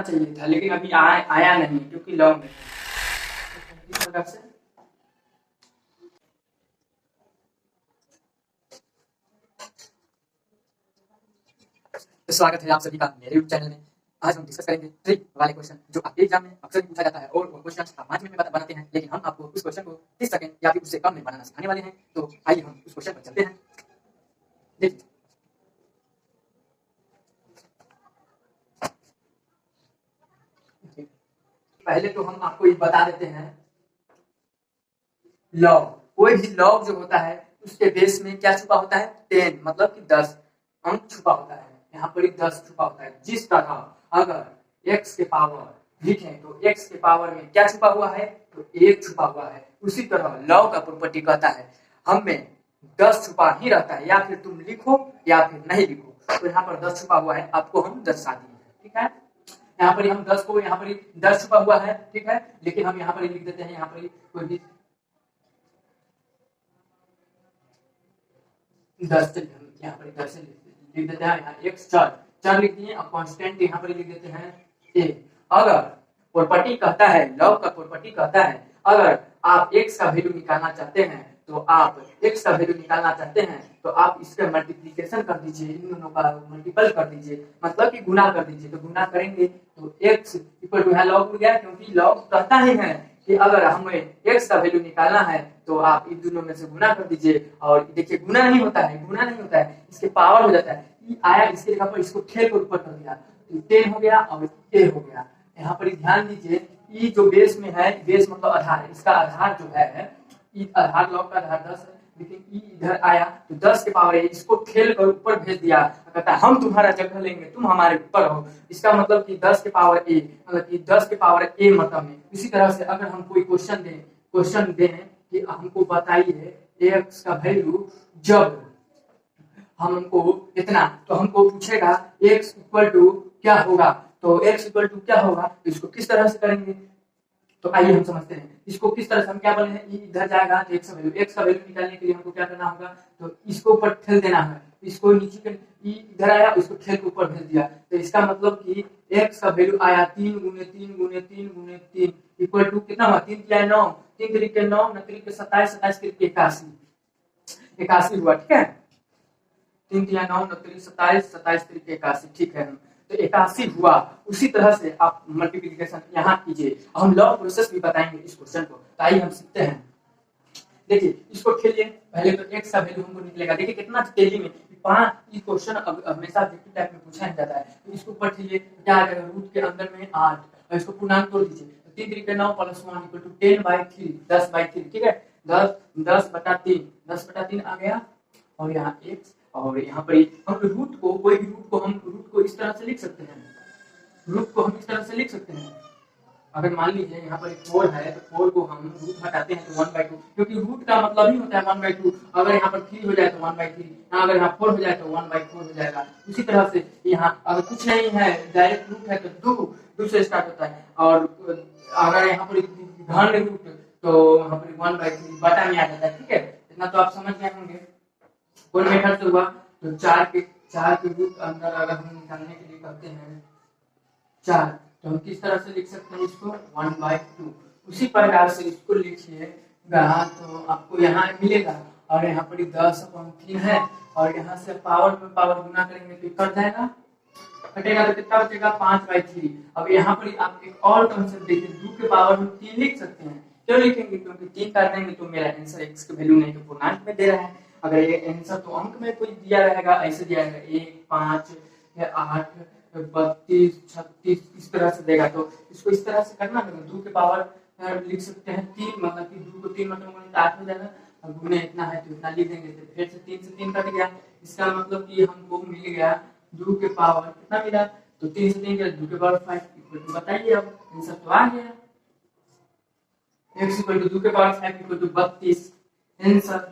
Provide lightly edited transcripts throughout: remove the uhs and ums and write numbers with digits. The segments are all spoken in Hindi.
चाहिए था, लेकिन अभी आया नहीं क्योंकि लॉन्ग है। इस प्रकार से तो स्वागत है आप सभी का मेरे यूट्यूब चैनल में। आज हम डिस्कस करेंगे ट्रिक वाले क्वेश्चन जो आपके एग्जाम में अक्सर पूछा जाता है, और वो क्वेश्चन आप 5 मिनट में बनाते हैं, लेकिन हम आपको उस क्वेश्चन को 30 सेकंड या फिर उससे कम में बनाना सिखाने वाले हैं। तो आइए हम उस क्वेश्चन पर चलते हैं। देखिए, पहले तो हम आपको ये बता देते हैं, लॉग, कोई भी लॉग जो होता है उसके बेस में क्या छुपा होता है? 10 मतलब कि 10 अंक छुपा होता है। यहाँ पर 10 छुपा होता है। जिस तरह अगर x के पावर लिखें तो x के पावर में क्या छुपा हुआ है? तो 1 छुपा हुआ है। उसी तरह लॉग का प्रॉपर्टी कहता है हमें 10 छुपा ही रहता है, या फिर तुम लिखो या फिर नहीं लिखो। तो यहाँ पर 10 छुपा हुआ है, आपको हम 10 दिए हैं, ठीक है। यहाँ पर हम 10 को, यहाँ पर 10 छुपा हुआ है, ठीक है, लेकिन हम यहाँ पर लिख देते हैं, यहाँ पर कोई भी 10 यहाँ पर 10 लिख देते हैं। यहाँ x चार लिख दिए, अब कांस्टेंट यहाँ पर लिख देते हैं a। अगर प्रॉपर्टी कहता है, लॉग का प्रॉपर्टी कहता है अगर आप x का वैल्यू निकालना चाहते हैं तो आप x का वैल्यू निकालना चाहते हैं तो आप इसका मल्टीप्लिकेशन कर दीजिए, इन दोनों का मल्टीपल कर दीजिए, मतलब कि गुना कर दीजिए। तो गुना करेंगे तो x इक्वल टू यहाँ लॉग हो गया, क्योंकि लॉग कहता ही है कि अगर हमें x का वैल्यू निकालना है तो आप इन दोनों में से गुना कर दीजिए। और देखिए गुना नहीं होता है, इसके पावर हो जाता है। ई आया, इसके जगह पर इसको ठेल कर ऊपर कर दिया तो 10 हो गया और a हो गया। यहाँ पर ध्यान दीजिए, ई जो बेस में है, बेस मतलब आधार, इसका आधार जो है, ई आधार, लॉग का आधार 10 है, लेकिन ई इधर आया तो 10 के पावर है, इसको ठेल कर ऊपर भेज दिया। कहता है हम तुम्हारा जगह लेंगे, तुम हमारे ऊपर हो। इसका मतलब कि 10 के पावर a, मतलब कि 10 के पावर a मतलब में। इसी तरह से अगर हम कोई क्वेश्चन दें कि हमको बताइए x का वैल्यू जब हमको इतना, तो हमको पूछेगा x इक्वल टू क्या होगा, तो x इक्वल टू क्या होगा, तो इसको किस तरह से करेंगे। तो आइए हम समझते हैं इसको किस तरह से। हम क्या बोले हैं, इधर जाएगा तो x का वैल्यू निकालने के लिए हमको क्या करना होगा, तो इसको ऊपर ठेल देना है, इसको नीचे के इधर आया, इसको ठेल के ऊपर भेज दिया। तो इसका मतलब कि x का वैल्यू आया 3 गुने 3 गुने 3 गुने 3 इक्वल टू कितना हुआ, 3 3 9, 3 तरीके 9, 9 तरीके 27, 27 तरीके 81 हुआ, ठीक है। 3 3 9, 9 तरीके 27, 27 तरीके 81, ठीक है। तो 81 हुआ। उसी तरह से आप मल्टीप्लिकेशन यहाँ कीजिए। हम लॉग प्रोसेस भी बताएंगे इस क्वेश्चन को, तो आइए हम सीखते हैं। देखिए इसको खेलिए, पहले तो x का वैल्यू हमको निकलेगा। देखिए कितना तेजी में ये क्वेश्चन हमेशा ऑब्जेक्टिव टाइप में पूछा जाता है। तो इसको ऊपर खेलिए, क्या आ जाएगा, रूट के अंदर में 8, और इसको पूर्णांक तोड़ दीजिए। 3 तरीके 9 + 1 इक्वल टू 10/3, 10/3, ठीक है। 10/3 आ गया, और यहाँ x, और यहाँ पर हम रूट को, कोई भी रूट को हम रूट को इस तरह से लिख सकते हैं, रूट को हम इस तरह से लिख सकते हैं। अगर मान लीजिए यहाँ पर 4 है तो 4 को हम रूट हटाते हैं तो 1/2, क्योंकि रूट का मतलब ही होता है 1/2। अगर यहाँ पर 3 हो जाए तो 1/3, अगर यहाँ 4 हो जाए तो 1/4 हो जाएगा। उसी तरह से यहाँ अगर कुछ नहीं है, डायरेक्ट रूट है तो 2 से स्टार्ट होता है, और अगर यहाँ पर घन रूट तो यहाँ पर 1/3 बटा में आ जाता है, ठीक है। इतना तो आप समझ गए होंगे। कौन मेथड से हुआ, तो 4 के रूट अंदर अगर हम निकालने के लिए कहते हैं 4, तो हम किस तरह से लिख सकते हैं इसको, 1/2। उसी प्रकार से इसको लिखिएगा तो आपको यहाँ मिलेगा, और यहाँ पर 10/3 है, और यहाँ से पावर में पावर गुना करेंगे तो कट जाएगा, कटेगा तो कितना बचेगा, 5/3। अब यहाँ पर आप एक और कंसेप्ट देखिए, 2 के पावर हम 3 लिख सकते हैं। क्यों लिखेंगे, क्योंकि 3 कर देंगे तो मेरा आंसर x की वैल्यू नहीं तो पूर्णांक में दे रहा है। अगर ये आंसर तो अंक में कोई दिया रहेगा, ऐसे दिया रहेगा 1 5 या 8 32 36 इस तरह से देगा, तो इसको इस तरह से करना है। 2 के पावर लिख सकते हैं 3, मतलब कि 2 को 3 मतलब 8 हो जाएगा, और गुने इतना है तो इतना लिख देंगे, तो फिर से 3 से 3 कट गया। इसका मतलब कि हमको मिल गया 2 के पावर कितना मिला, तो 3 से 3 गया, 2 के पावर 5 इक्वल टू, बताइए अब आंसर तो आ गया, x इक्वल टू 2 के पावर 5 इक्वल टू 32 आंसर,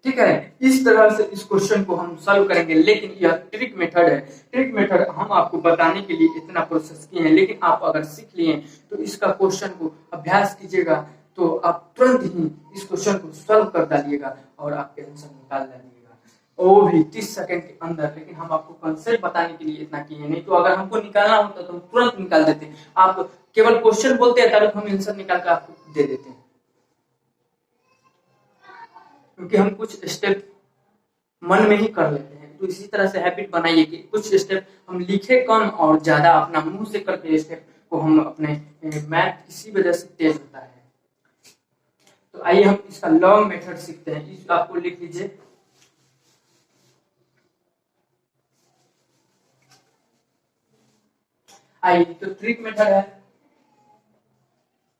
ठीक है। इस तरह से इस क्वेश्चन को हम सॉल्व करेंगे, लेकिन यह ट्रिक मेथड है। ट्रिक मेथड हम आपको बताने के लिए इतना प्रोसेस किए हैं, लेकिन आप अगर सीख लिए तो इसका क्वेश्चन को अभ्यास कीजिएगा तो आप तुरंत ही इस क्वेश्चन को सॉल्व कर डालिएगा और आपके आंसर निकाल डालिएगा। वो भी 30 सेकंड के अंदर। लेकिन हम आपको कंसेप्ट बताने के लिए इतना किए, नहीं तो अगर हमको निकालना होता तो हम तुरंत निकाल देते। आप केवल क्वेश्चन बोलते हैं तब हम आंसर निकाल कर आपको दे देते हैं, क्योंकि हम कुछ स्टेप मन में ही कर लेते हैं। तो इसी तरह से हैबिट बनाइए कि कुछ स्टेप हम लिखे कम और ज्यादा अपना मुंह से करके स्टेप को हम अपने मैथ किसी वजह से तेज होता है। तो आइए हम इसका लॉन्ग मेथड सीखते हैं। इस आपको लिख लीजिए, आइए तो ट्रिक मेथड है।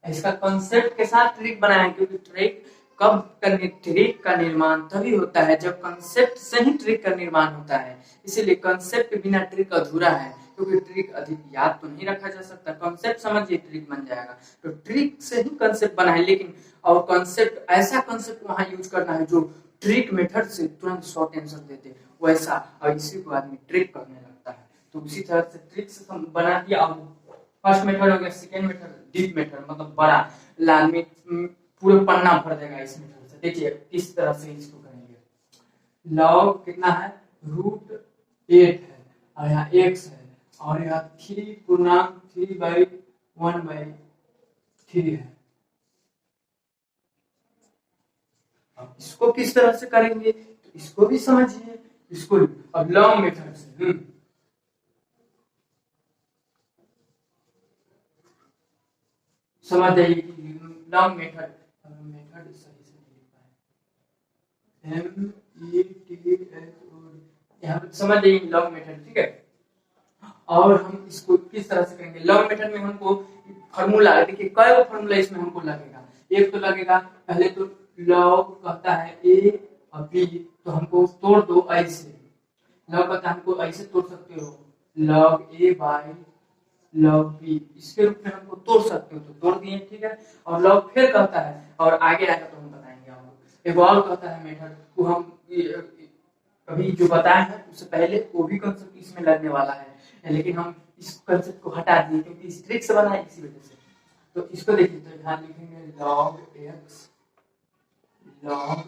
इसका कॉन्सेप्ट के साथ ट्रिक बनाएं, क्योंकि ट्रिक कब करनी, ट्रिक का निर्माण तभी होता है जब कॉन्सेप्ट से ही ट्रिक का निर्माण होता है। इसीलिए कॉन्सेप्ट के बिना ट्रिक अधूरा है, क्योंकि ट्रिक अधिक याद तो नहीं रखा जा सकता। कॉन्सेप्ट समझिए ट्रिक बन जाएगा। तो ट्रिक से ही कॉन्सेप्ट बना है, लेकिन और कॉन्सेप्ट ऐसा कॉन्सेप्ट वहां यूज करना है जो ट्रिक मेथड से तुरंत शॉर्ट आंसर देते, वैसा। और इसी को आदमी ट्रिक करने लगता है। तो उसी तरह से ट्रिक से हम बना दिया। फर्स्ट मेथड हो गया, सेकेंड मेथड डीप मेथड, मतलब बड़ा लादमी पूरे पन्ना भर देगा इस मेथड से। देखिए किस तरह से इसको करेंगे। लॉग कितना है, √8 है, और यहाँ x है, और यहाँ 3/1/3 है। अब इसको किस तरह से करेंगे, तो इसको भी समझिए। इसको अब लॉन्ग मेथड से समझ जाइए कि लॉन्ग मेथड सही से नहीं लिख पाए, यहाँ पे समझ जाइए लॉन्ग मेथड, ठीक है। और हम इसको किस तरह से करेंगे। लॉन्ग मेथड में हमको फार्मूला, देखिए कई फार्मूला इसमें हमको लगेगा। एक तो लगेगा, पहले तो लॉग कहता है a और b, तो हमको तोड़ दो ऐसे। लॉग कहता है हमको ऐसे तोड़ सकते हो, log a by log b, इसके रूप में हमको तोड़ सकते हो, तो तोड़ दिए, ठीक है। और लॉग फिर कहता है, और आगे आएगा तो हम बताएंगे आपको। एक और कहता है मेथड, को हम अभी जो बताए हैं उससे पहले वो भी कंसेप्ट इसमें लगने वाला है, लेकिन हम इस कंसेप्ट को हटा दिए क्योंकि इस ट्रिक से बना है, इसी वजह से। तो इसको देखिए, तो यहाँ लिखेंगे log x log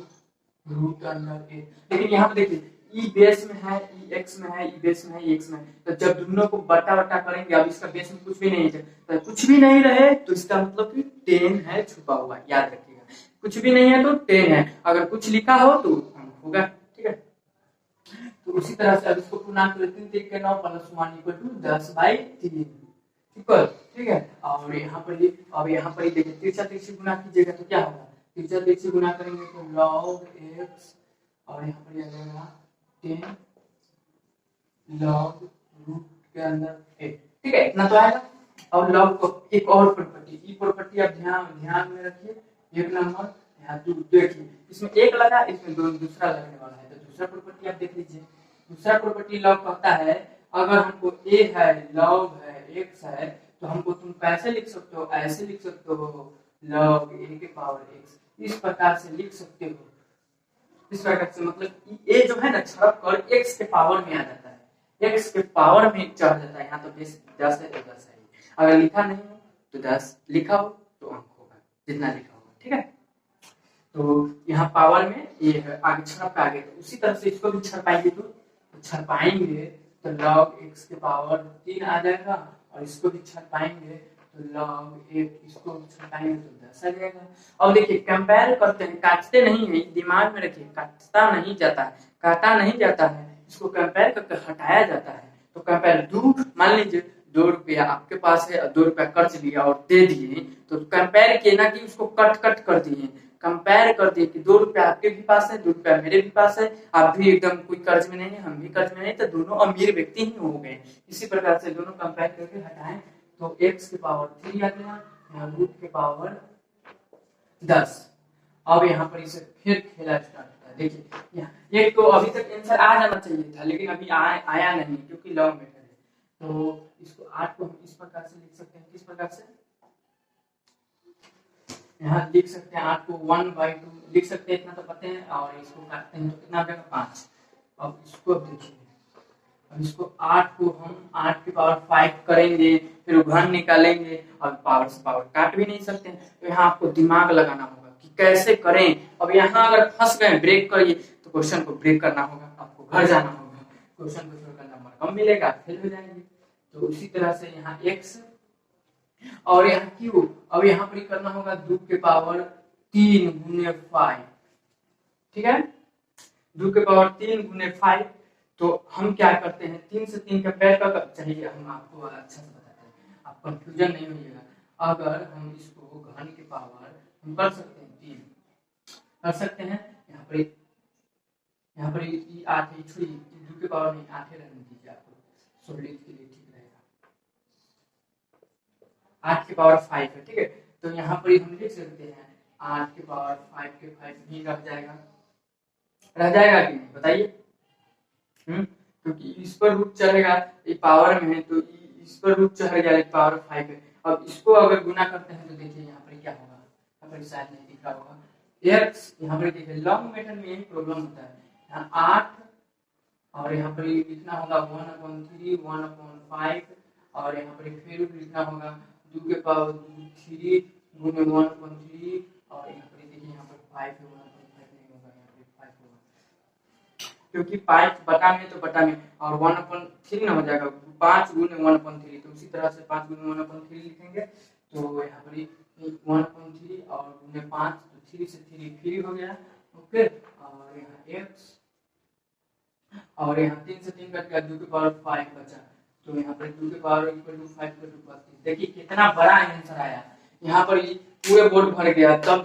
√8। लेकिन यहाँ पे देखिए ई बेस में है, ई एक्स में है, ई बेस में है, ई एक्स में है। तो जब दोनों को बटा बटा करेंगे, अब इसका बेस में कुछ भी नहीं है, तो कुछ भी नहीं रहे तो इसका मतलब कि 10 है छुपा हुआ, याद रखिएगा। कुछ भी नहीं है तो 10 है, अगर कुछ लिखा हो तो अंक होगा, ठीक है। तो उसी तरह से अब इसको पूर्णांक 3 9 + 1 = 10/3 इक्वल, ठीक है। और यहाँ पर ये, अब यहाँ पर देखिए तिरछा तिरछी गुना कीजिएगा तो क्या होगा, तिरछा तिरछी गुना करेंगे तो log x, और यहाँ पर आ जाएगा 10 log रूट के अंदर 8, ठीक है, इतना तो आएगा। और log को एक और प्रॉपर्टी, ई प्रॉपर्टी आप ध्यान में रखिए। एक नंबर यहाँ देखिए, इसमें एक लगा, इसमें दूसरा लगने वाला है, तो दूसरा प्रॉपर्टी आप देख लीजिए। दूसरा प्रॉपर्टी log कहता है अगर हमको a है, log है, x है, तो हमको तुम कैसे लिख सकते हो, ऐसे लिख सकते हो, log a के पावर x, इस प्रकार से लिख सकते हो। इस प्रकार से मतलब a जो है ना छड़प कर x के पावर में आ जाता है, x के पावर में चढ़ जाता है। यहाँ तो बेस 10 है तो 10 है, अगर लिखा नहीं हो तो 10, लिखा हो तो अंक होगा, जितना लिखा होगा, ठीक है। तो यहाँ पावर में ये है, आगे छड़प के आगे, तो उसी तरह से इसको भी छड़पाएंगे, तो छड़पाएंगे तो log x के पावर 3 आ जाएगा, और इसको भी छड़पाएंगे तो log 1, इसको छड़पाएंगे तो 10 आ जाएगा। अब देखिए कंपेयर करते हैं, काटते नहीं है, दिमाग में रखिए, काटता नहीं जाता है, काटा नहीं जाता है, इसको कंपेयर करके हटाया जाता है। तो कंपेयर, मान लीजिए 2 रुपया आपके पास है, 2 रुपया कर्ज लिया और दे दिए, तो कंपेयर किए ना कि उसको कट कर दिए, कंपेयर कर दिए कि 2 रुपया आपके भी पास है, 2 रुपया मेरे भी पास है, आप भी एकदम कोई कर्ज में नहीं है, हम भी कर्ज में नहीं, तो दोनों अमीर व्यक्ति ही हो गए। इसी प्रकार से दोनों कंपेयर करके हटाएं तो x के पावर 3 आ गया, रूट के पावर 10। अब यहाँ पर इसे फिर खेला स्टार्ट होता है। देखिए यहाँ एक तो अभी तक आंसर आ जाना चाहिए था, लेकिन अभी आया नहीं क्योंकि लॉन्ग मेथड है। तो इसको 8 को हम इस प्रकार से लिख सकते हैं, किस प्रकार से, यहाँ लिख सकते हैं 8 को 1/2 लिख सकते हैं, इतना तो पता है। और इसको काटते हैं तो कितना आ जाएगा 5। अब इसको देखिए, अब इसको 8 को हम 8 की पावर 5 करेंगे, फिर घन निकालेंगे, और पावर से पावर काट भी नहीं सकते। तो यहाँ आपको दिमाग लगाना होगा कि कैसे करें। अब यहाँ अगर फंस गए, ब्रेक करिए, तो क्वेश्चन को ब्रेक करना होगा। अब घर जाना होगा, क्वेश्चन को छोड़कर नंबर कम मिलेगा, फेल हो जाएंगे। तो उसी तरह से यहाँ x और यहाँ q, अब यहाँ पर करना होगा 2 के पावर 3 गुने 5, ठीक है, 2 के पावर 3 गुने 5। तो हम क्या करते हैं, 3 से 3 कंपेयर कर, चाहिए हम आपको अच्छा से बताते हैं, आप कंफ्यूजन नहीं होइएगा। अगर हम इसको घन के पावर हम कर सकते हैं 3 कर सकते हैं, यहाँ पर 8 है, छोड़िए 2 के पावर नहीं 8 रहने दीजिए, आपको सोलिड के लिए ठीक रहेगा। 8 के पावर 5 है, ठीक है, तो यहाँ पर हम लिख सकते हैं 8 के पावर 5 के 5 भी रह जाएगा कि नहीं बताइए। क्योंकि इस पर रूट चढ़ेगा, ये पावर में है तो इस पर रूट चढ़ गया पावर 5 है। अब इसको अगर गुना करते हैं तो देखिए यहाँ पर क्या होगा, यहाँ पर शायद नहीं दिख रहा होगा, x यहाँ पर देखिए लॉन्ग मेथड में यही प्रॉब्लम होता है, यहाँ 8 और यहाँ पर लिखना होगा 1/3 1/5 और यहाँ पर फिर लिखना होगा 2 के पावर 3 गुने 1/3 और यहाँ पर देखिए यहाँ पर 5 है, 1/5 नहीं होगा, यहाँ पर 5 होगा क्योंकि 5 बटा में तो बटा में और 1/3 ना हो जाएगा, 5 गुने 1/3, तो उसी तरह से 5 गुने 1/3 लिखेंगे तो यहाँ पर 1/3 और गुने 5 तो 3 से 3 फ्री हो गया, ओके। और यहाँ x और यहाँ 3 से 3 कट गया, 2 के पावर 5 बचा, तो यहाँ पर 2 के पावर इक्वल टू 5 के 2 देखिए कितना बड़ा आंसर आया, यहाँ पर पूरे बोर्ड भर गया, तब